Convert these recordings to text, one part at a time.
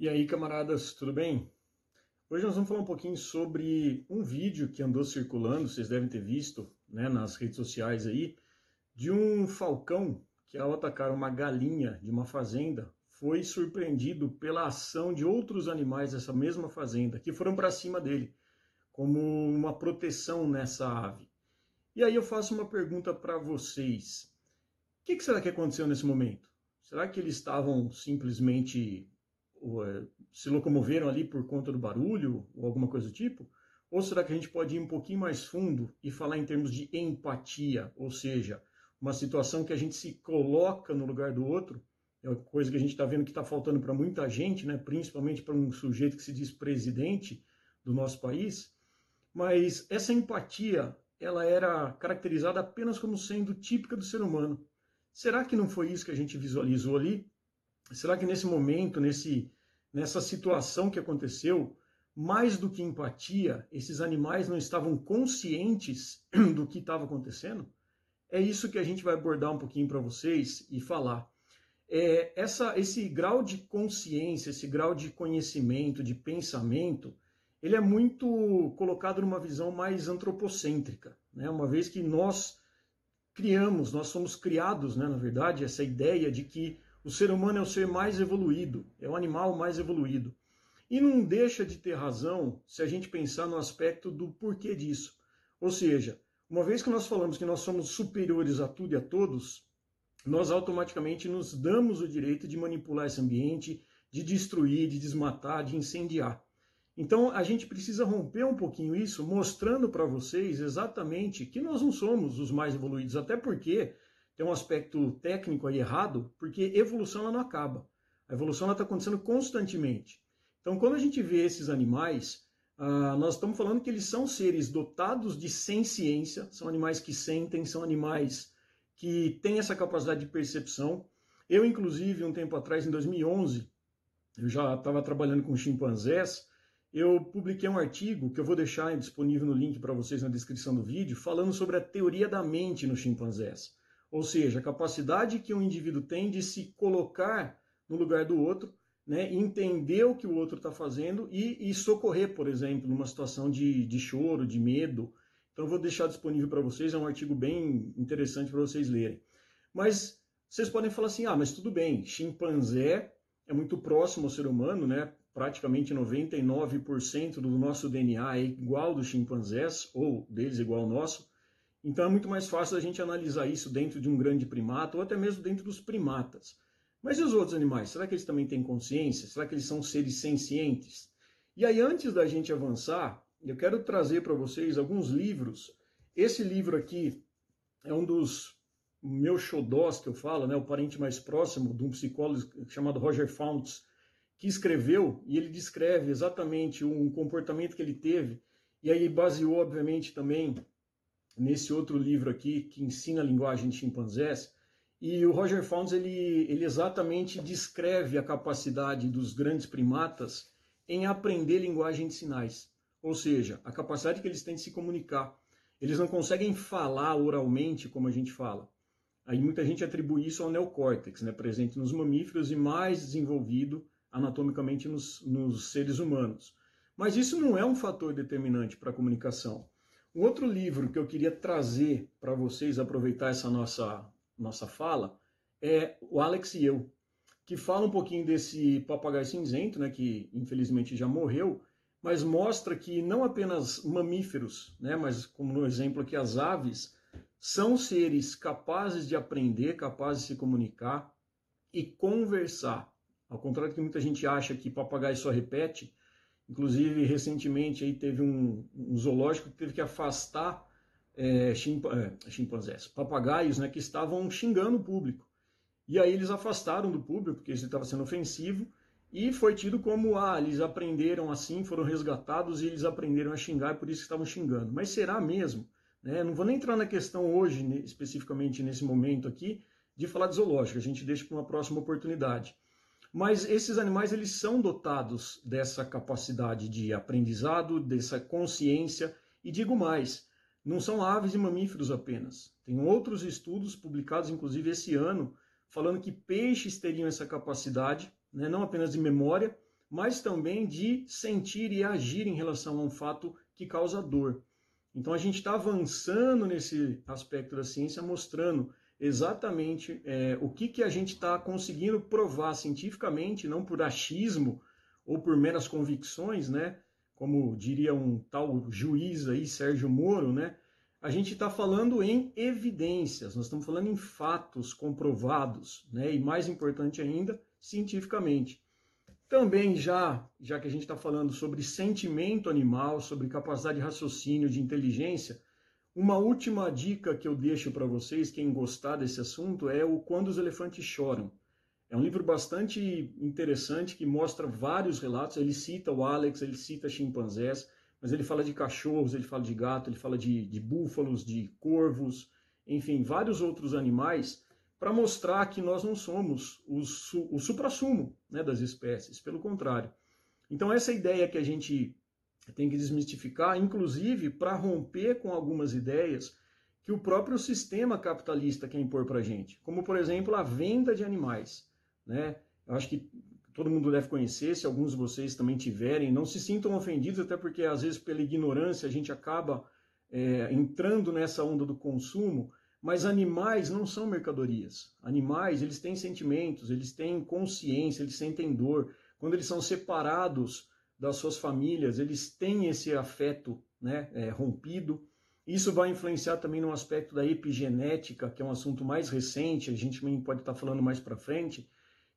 E aí, camaradas, tudo bem? Hoje nós vamos falar um pouquinho sobre um vídeo que andou circulando, vocês devem ter visto, né, nas redes sociais aí, de um falcão que, ao atacar uma galinha de uma fazenda, foi surpreendido pela ação de outros animais dessa mesma fazenda, que foram para cima dele, como uma proteção nessa ave. E aí eu faço uma pergunta para vocês. O que será que aconteceu nesse momento? Será que eles estavam simplesmente se locomoveram ali por conta do barulho ou alguma coisa do tipo? Ou será que a gente pode ir um pouquinho mais fundo e falar em termos de empatia, ou seja, uma situação que a gente se coloca no lugar do outro? É uma coisa que a gente está vendo que está faltando para muita gente, né? Principalmente para um sujeito que se diz presidente do nosso país. Mas essa empatia, ela era caracterizada apenas como sendo típica do ser humano. Será que não foi isso que a gente visualizou ali? Será que nesse momento, nessa situação que aconteceu, mais do que empatia, esses animais não estavam conscientes do que estava acontecendo? É isso que a gente vai abordar um pouquinho para vocês e falar. Esse grau de consciência, esse grau de conhecimento, de pensamento, ele é muito colocado numa visão mais antropocêntrica, né? Uma vez que nós somos criados, né, na verdade, essa ideia de que o ser humano é o ser mais evoluído, é o animal mais evoluído. E não deixa de ter razão se a gente pensar no aspecto do porquê disso. Ou seja, uma vez que nós falamos que nós somos superiores a tudo e a todos, nós automaticamente nos damos o direito de manipular esse ambiente, de destruir, de desmatar, de incendiar. Então a gente precisa romper um pouquinho isso, mostrando para vocês exatamente que nós não somos os mais evoluídos, até porque tem um aspecto técnico aí errado, porque evolução ela não acaba. A evolução está acontecendo constantemente. Então quando a gente vê esses animais, nós estamos falando que eles são seres dotados de senciência, são animais que sentem, são animais que têm essa capacidade de percepção. Eu, inclusive, um tempo atrás, em 2011, eu já estava trabalhando com chimpanzés. Eu publiquei um artigo que eu vou deixar disponível no link para vocês na descrição do vídeo, falando sobre a teoria da mente nos chimpanzés. Ou seja, a capacidade que um indivíduo tem de se colocar no lugar do outro, né, entender o que o outro está fazendo e socorrer, por exemplo, numa situação de choro, de medo. Então eu vou deixar disponível para vocês, é um artigo bem interessante para vocês lerem. Mas vocês podem falar assim, mas tudo bem, chimpanzé é muito próximo ao ser humano, né? Praticamente 99% do nosso DNA é igual dos chimpanzés, ou deles igual ao nosso. Então é muito mais fácil a gente analisar isso dentro de um grande primata, ou até mesmo dentro dos primatas. Mas e os outros animais? Será que eles também têm consciência? Será que eles são seres sencientes? E aí, antes da gente avançar, eu quero trazer para vocês alguns livros. Esse livro aqui é um dos meus xodós que eu falo, né? O parente mais próximo de um psicólogo chamado Roger Founts, que escreveu, e ele descreve exatamente um comportamento que ele teve, e aí baseou, obviamente, também nesse outro livro aqui, que ensina a linguagem de chimpanzés, e o Roger Founts, ele exatamente descreve a capacidade dos grandes primatas em aprender linguagem de sinais, ou seja, a capacidade que eles têm de se comunicar. Eles não conseguem falar oralmente como a gente fala. Aí muita gente atribui isso ao neocórtex, né, presente nos mamíferos e mais desenvolvido anatomicamente nos seres humanos. Mas isso não é um fator determinante para a comunicação. Um outro livro que eu queria trazer para vocês, aproveitar essa nossa fala, é o Alex e Eu, que fala um pouquinho desse papagaio cinzento, né, que infelizmente já morreu, mas mostra que não apenas mamíferos, né, mas como no exemplo aqui as aves, são seres capazes de aprender, capazes de se comunicar e conversar. Ao contrário do que muita gente acha que papagaio só repete, inclusive recentemente aí teve um zoológico que teve que afastar chimpanzés, papagaios, né, que estavam xingando o público. E aí eles afastaram do público, porque isso estava sendo ofensivo, e foi tido como, eles aprenderam assim, foram resgatados e eles aprenderam a xingar, e por isso que estavam xingando. Mas será mesmo? Né? Não vou nem entrar na questão hoje, especificamente nesse momento aqui, de falar de zoológico, a gente deixa para uma próxima oportunidade. Mas esses animais, eles são dotados dessa capacidade de aprendizado, dessa consciência, e digo mais, não são aves e mamíferos apenas. Tem outros estudos publicados, inclusive esse ano, falando que peixes teriam essa capacidade, né, não apenas de memória, mas também de sentir e agir em relação a um fato que causa dor. Então a gente está avançando nesse aspecto da ciência, mostrando exatamente o que a gente está conseguindo provar cientificamente, não por achismo ou por meras convicções, né? Como diria um tal juiz aí, Sérgio Moro, né? A gente está falando em evidências, nós estamos falando em fatos comprovados, né? E mais importante ainda, cientificamente. Também já que a gente está falando sobre sentimento animal, sobre capacidade de raciocínio, de inteligência, uma última dica que eu deixo para vocês, quem gostar desse assunto, é o Quando os Elefantes Choram. É um livro bastante interessante que mostra vários relatos. Ele cita o Alex, ele cita chimpanzés, mas ele fala de cachorros, ele fala de gato, ele fala de búfalos, de corvos, enfim, vários outros animais, para mostrar que nós não somos o suprassumo, né, das espécies, pelo contrário. Então essa ideia que a gente tem que desmistificar, inclusive para romper com algumas ideias que o próprio sistema capitalista quer impor para a gente, como por exemplo a venda de animais, né? Eu acho que todo mundo deve conhecer, se alguns de vocês também tiverem, não se sintam ofendidos, até porque às vezes pela ignorância a gente acaba entrando nessa onda do consumo, mas animais não são mercadorias. Animais, eles têm sentimentos, eles têm consciência, eles sentem dor. Quando eles são separados das suas famílias, eles têm esse afeto, né, rompido. Isso vai influenciar também no aspecto da epigenética, que é um assunto mais recente, a gente também pode estar falando mais para frente,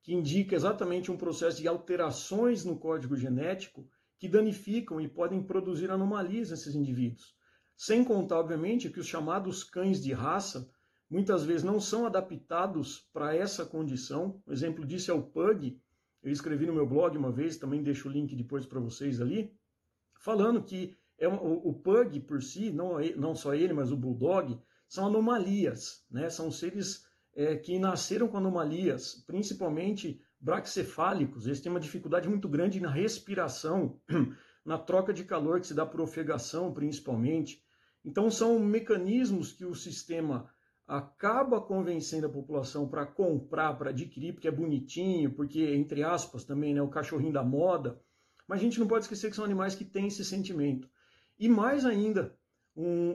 que indica exatamente um processo de alterações no código genético que danificam e podem produzir anomalias nesses indivíduos. Sem contar, obviamente, que os chamados cães de raça muitas vezes não são adaptados para essa condição. Um exemplo disso é o Pug. Eu escrevi no meu blog uma vez, também deixo o link depois para vocês ali, falando que o Pug por si, não só ele, mas o Bulldog, são anomalias, né? São seres que nasceram com anomalias, principalmente braquicefálicos. Eles têm uma dificuldade muito grande na respiração, na troca de calor que se dá por ofegação, principalmente. Então são mecanismos que o sistema acaba convencendo a população para comprar, para adquirir, porque é bonitinho, porque, entre aspas, também, né, o cachorrinho da moda. Mas a gente não pode esquecer que são animais que têm esse sentimento. E mais ainda,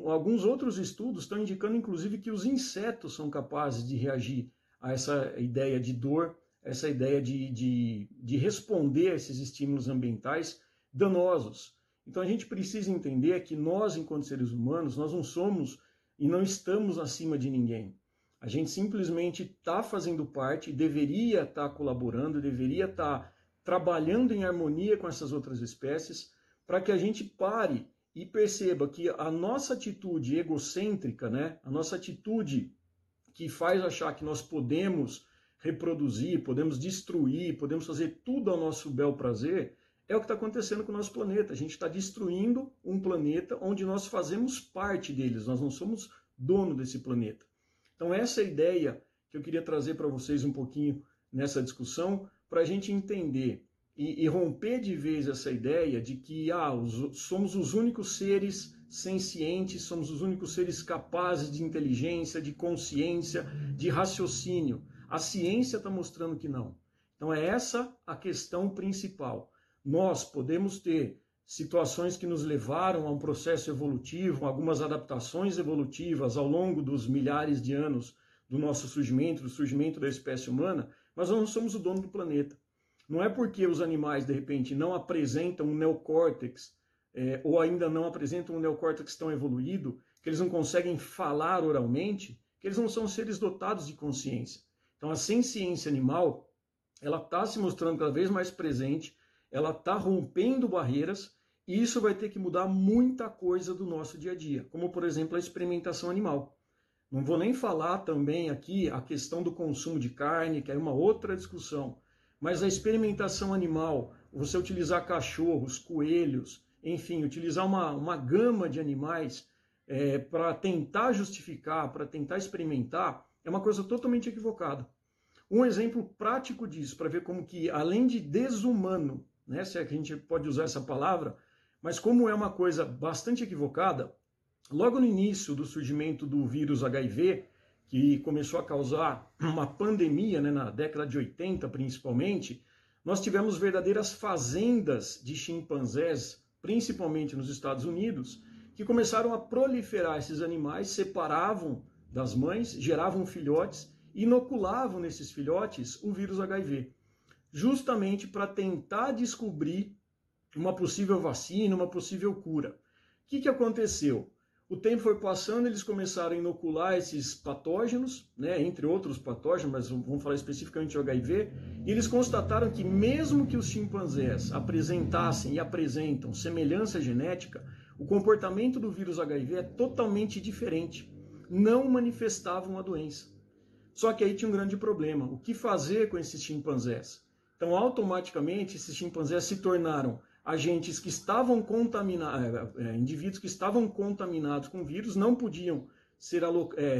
alguns outros estudos estão indicando, inclusive, que os insetos são capazes de reagir a essa ideia de dor, essa ideia de responder a esses estímulos ambientais danosos. Então a gente precisa entender que nós, enquanto seres humanos, nós não somos e não estamos acima de ninguém. A gente simplesmente está fazendo parte, deveria estar colaborando, deveria estar trabalhando em harmonia com essas outras espécies, para que a gente pare e perceba que a nossa atitude egocêntrica, né, a nossa atitude que faz achar que nós podemos reproduzir, podemos destruir, podemos fazer tudo ao nosso bel prazer, é o que está acontecendo com o nosso planeta. A gente está destruindo um planeta onde nós fazemos parte deles, nós não somos dono desse planeta. Então essa é a ideia que eu queria trazer para vocês um pouquinho nessa discussão, para a gente entender e romper de vez essa ideia de que somos os únicos seres sencientes, somos os únicos seres capazes de inteligência, de consciência, de raciocínio. A ciência está mostrando que não. Então é essa a questão principal. Nós podemos ter situações que nos levaram a um processo evolutivo, algumas adaptações evolutivas ao longo dos milhares de anos do nosso surgimento, do surgimento da espécie humana, mas nós não somos o dono do planeta. Não é porque os animais, de repente, não apresentam um neocórtex, ou ainda não apresentam um neocórtex tão evoluído, que eles não conseguem falar oralmente, que eles não são seres dotados de consciência. Então a senciência animal, ela está se mostrando cada vez mais presente, ela está rompendo barreiras, e isso vai ter que mudar muita coisa do nosso dia a dia, como por exemplo a experimentação animal. Não vou nem falar também aqui a questão do consumo de carne, que é uma outra discussão, mas a experimentação animal, você utilizar cachorros, coelhos, enfim, utilizar uma gama de animais para tentar justificar, para tentar experimentar, é uma coisa totalmente equivocada. Um exemplo prático disso, para ver como que, além de desumano, né, se é que a gente pode usar essa palavra, mas como é uma coisa bastante equivocada, logo no início do surgimento do vírus HIV, que começou a causar uma pandemia, né, na década de 80 principalmente, nós tivemos verdadeiras fazendas de chimpanzés, principalmente nos Estados Unidos, que começaram a proliferar esses animais, separavam das mães, geravam filhotes, inoculavam nesses filhotes o vírus HIV, justamente para tentar descobrir uma possível vacina, uma possível cura. O que aconteceu? O tempo foi passando, eles começaram a inocular esses patógenos, né, entre outros patógenos, mas vamos falar especificamente de HIV, e eles constataram que mesmo que os chimpanzés apresentassem e apresentam semelhança genética, o comportamento do vírus HIV é totalmente diferente. Não manifestavam a doença. Só que aí tinha um grande problema. O que fazer com esses chimpanzés? Então, automaticamente, esses chimpanzés se tornaram agentes que estavam contaminados, indivíduos que estavam contaminados com vírus, não podiam ser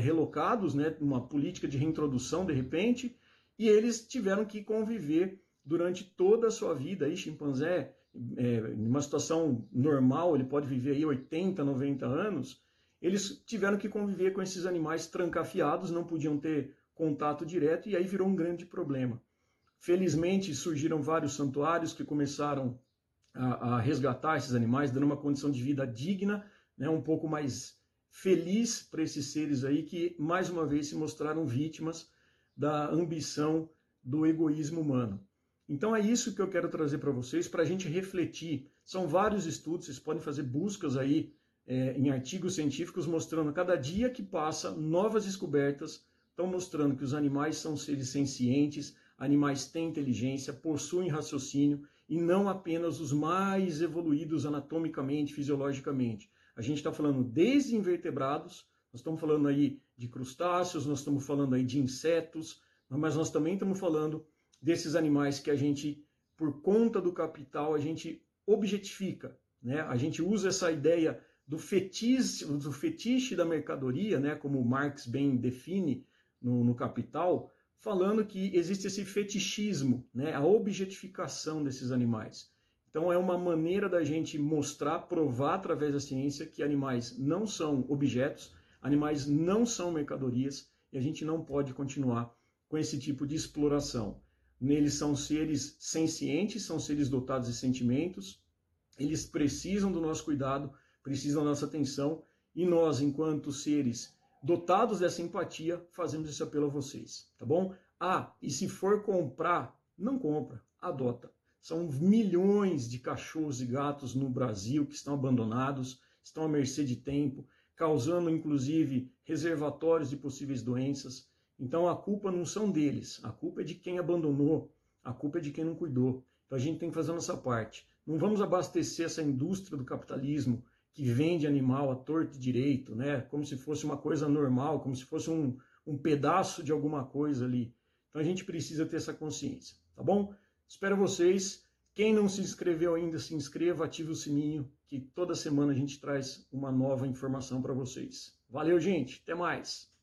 relocados, né, uma política de reintrodução de repente, e eles tiveram que conviver durante toda a sua vida. Aí, chimpanzé, em uma situação normal, ele pode viver aí 80, 90 anos, eles tiveram que conviver com esses animais trancafiados, não podiam ter contato direto, e aí virou um grande problema. Felizmente, surgiram vários santuários que começaram a resgatar esses animais, dando uma condição de vida digna, né, um pouco mais feliz para esses seres aí que, mais uma vez, se mostraram vítimas da ambição, do egoísmo humano. Então é isso que eu quero trazer para vocês, para a gente refletir. São vários estudos, vocês podem fazer buscas aí em artigos científicos mostrando, cada dia que passa, novas descobertas estão mostrando que os animais são seres sencientes, animais têm inteligência, possuem raciocínio, e não apenas os mais evoluídos anatomicamente, fisiologicamente. A gente está falando desde invertebrados, nós estamos falando aí de crustáceos, nós estamos falando aí de insetos, mas nós também estamos falando desses animais que a gente, por conta do capital, a gente objetifica, né? A gente usa essa ideia do fetiche da mercadoria, né? Como Marx bem define no Capital, falando que existe esse fetichismo, né, a objetificação desses animais. Então é uma maneira da gente mostrar, provar através da ciência que animais não são objetos, animais não são mercadorias, e a gente não pode continuar com esse tipo de exploração. Eles são seres sencientes, são seres dotados de sentimentos, eles precisam do nosso cuidado, precisam da nossa atenção, e nós, enquanto seres dotados dessa empatia, fazemos esse apelo a vocês, tá bom? E se for comprar, não compra, adota. São milhões de cachorros e gatos no Brasil que estão abandonados, estão à mercê de tempo, causando inclusive reservatórios de possíveis doenças. Então a culpa não são deles, a culpa é de quem abandonou, a culpa é de quem não cuidou. Então a gente tem que fazer a nossa parte. Não vamos abastecer essa indústria do capitalismo que vende animal à torto e direito, né? Como se fosse uma coisa normal, como se fosse um pedaço de alguma coisa ali. Então a gente precisa ter essa consciência, tá bom? Espero vocês. Quem não se inscreveu ainda, se inscreva, ative o sininho, que toda semana a gente traz uma nova informação para vocês. Valeu, gente. Até mais.